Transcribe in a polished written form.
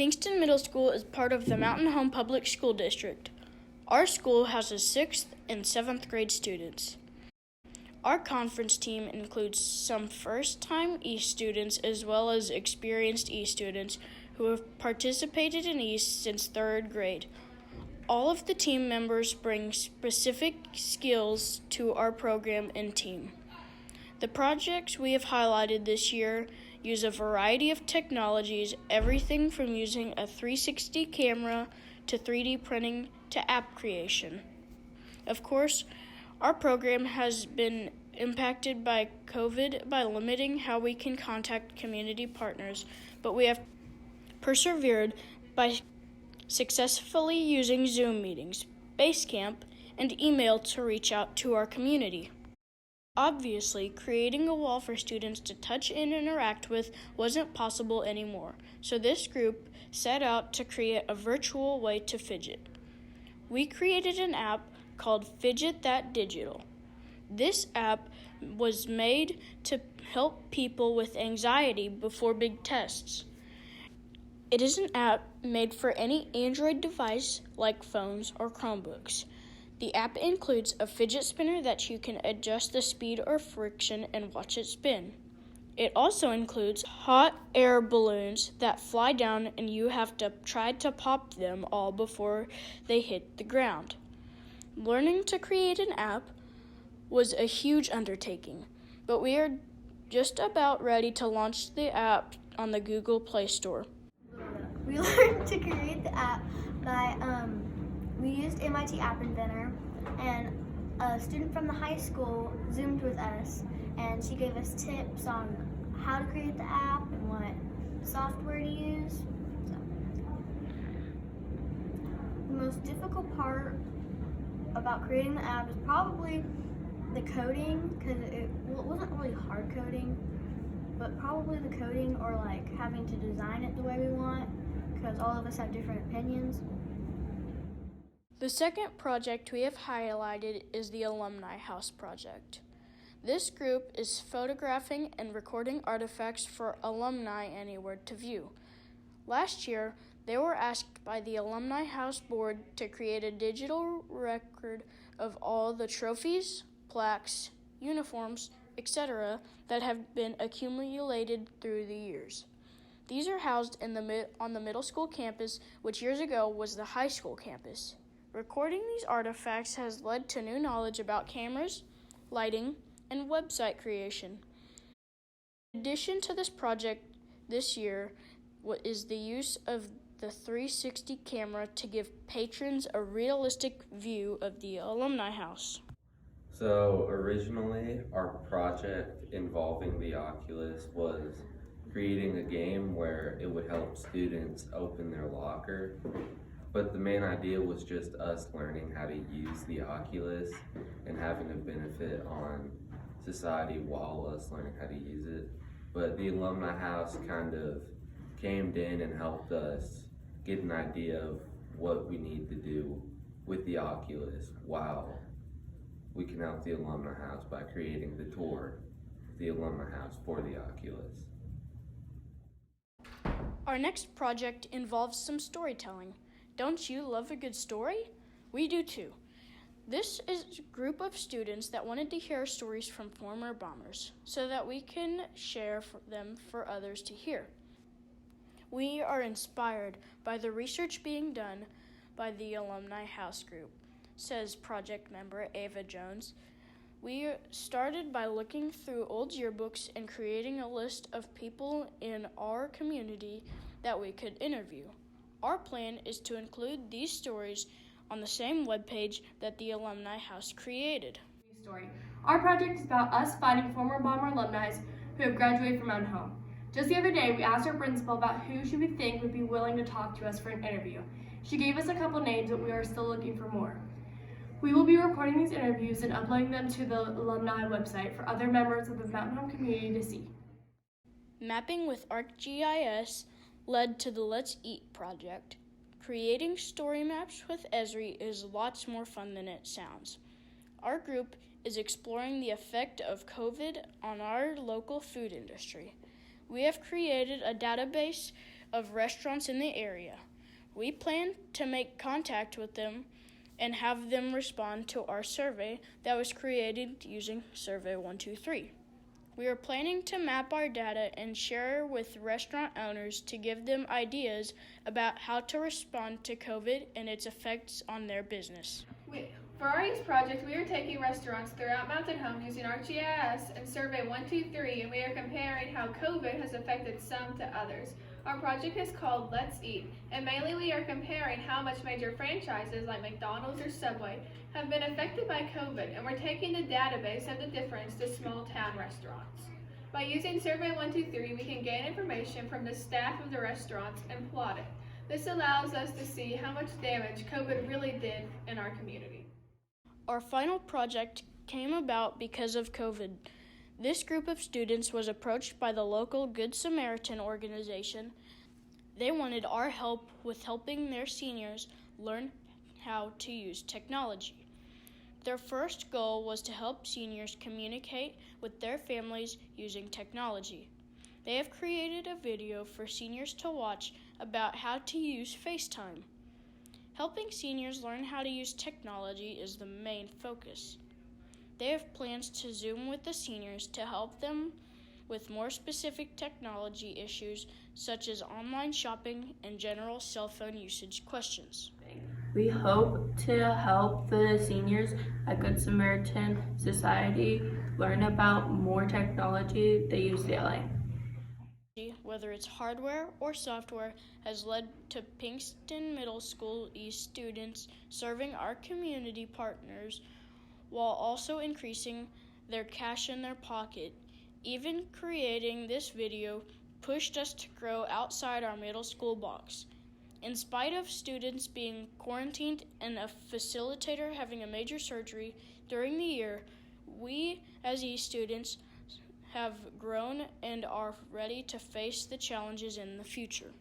Kingston Middle School is part of the Mountain Home Public School District. Our school houses 6th and 7th grade students. Our conference team includes some first-time East students as well as experienced East students who have participated in East since 3rd grade. All of the team members bring specific skills to our program and team. The projects we have highlighted this year use a variety of technologies, everything from using a 360 camera to 3D printing to app creation. Of course, our program has been impacted by COVID by limiting how we can contact community partners, but we have persevered by successfully using Zoom meetings, Basecamp, and email to reach out to our community. Obviously, creating a wall for students to touch and interact with wasn't possible anymore, so this group set out to create a virtual way to fidget. We created an app called Fidget That Digital. This app was made to help people with anxiety before big tests. It is an app made for any Android device like phones or Chromebooks. The app includes a fidget spinner that you can adjust the speed or friction and watch it spin. It also includes hot air balloons that fly down and you have to try to pop them all before they hit the ground. Learning to create an app was a huge undertaking, but we are just about ready to launch the app on the Google Play Store. We learned to create the app by we used MIT App Inventor, and a student from the high school Zoomed with us, and she gave us tips on how to create the app and what software to use. So, the most difficult part about creating the app is probably the coding, because it wasn't really hard coding, but probably the coding or like having to design it the way we want, because all of us have different opinions. The second project we have highlighted is the Alumni House Project. This group is photographing and recording artifacts for alumni anywhere to view. Last year, they were asked by the Alumni House Board to create a digital record of all the trophies, plaques, uniforms, etc. that have been accumulated through the years. These are housed on the middle school campus, which years ago was the high school campus. Recording these artifacts has led to new knowledge about cameras, lighting, and website creation. In addition to this project this year is the use of the 360 camera to give patrons a realistic view of the Alumni House. So originally, our project involving the Oculus was creating a game where it would help students open their locker. But the main idea was just us learning how to use the Oculus and having a benefit on society while us learning how to use it. But the Alumni House kind of came in and helped us get an idea of what we need to do with the Oculus while we can help the Alumni House by creating the tour of the Alumni House for the Oculus. Our next project involves some storytelling. Don't you love a good story? We do too. This is a group of students that wanted to hear stories from former bombers so that we can share them for others to hear. We are inspired by the research being done by the Alumni House Group, says project member Ava Jones. We started by looking through old yearbooks and creating a list of people in our community that we could interview. Our plan is to include these stories on the same webpage that the Alumni House created. Story. Our project is about us finding former bomber alumni who have graduated from Mountain Home. Just the other day, we asked our principal about who she would think would be willing to talk to us for an interview. She gave us a couple names, but we are still looking for more. We will be recording these interviews and uploading them to the alumni website for other members of the Mountain Home community to see. Mapping with ArcGIS led to the Let's Eat project. Creating story maps with Esri is lots more fun than it sounds. Our group is exploring the effect of COVID on our local food industry. We have created a database of restaurants in the area. We plan to make contact with them and have them respond to our survey that was created using Survey 123. We are planning to map our data and share with restaurant owners to give them ideas about how to respond to COVID and its effects on their business. For our ACE project, we are taking restaurants throughout Mountain Home using ArcGIS and Survey 123, and we are comparing how COVID has affected some to others. Our project is called Let's Eat, and mainly we are comparing how much major franchises like McDonald's or Subway have been affected by COVID, and we're taking the database of the difference to small town restaurants. By using Survey 123, we can gain information from the staff of the restaurants and plot it. This allows us to see how much damage COVID really did in our community. Our final project came about because of COVID. This group of students was approached by the local Good Samaritan organization. They wanted our help with helping their seniors learn how to use technology. Their first goal was to help seniors communicate with their families using technology. They have created a video for seniors to watch about how to use FaceTime. Helping seniors learn how to use technology is the main focus. They have plans to Zoom with the seniors to help them with more specific technology issues such as online shopping and general cell phone usage questions. We hope to help the seniors at Good Samaritan Society learn about more technology they use daily. Whether it's hardware or software, has led to Pinkston Middle School East students serving our community partners while also increasing their cash in their pocket. Even creating this video pushed us to grow outside our middle school box. In spite of students being quarantined and a facilitator having a major surgery during the year, we as East students have grown and are ready to face the challenges in the future.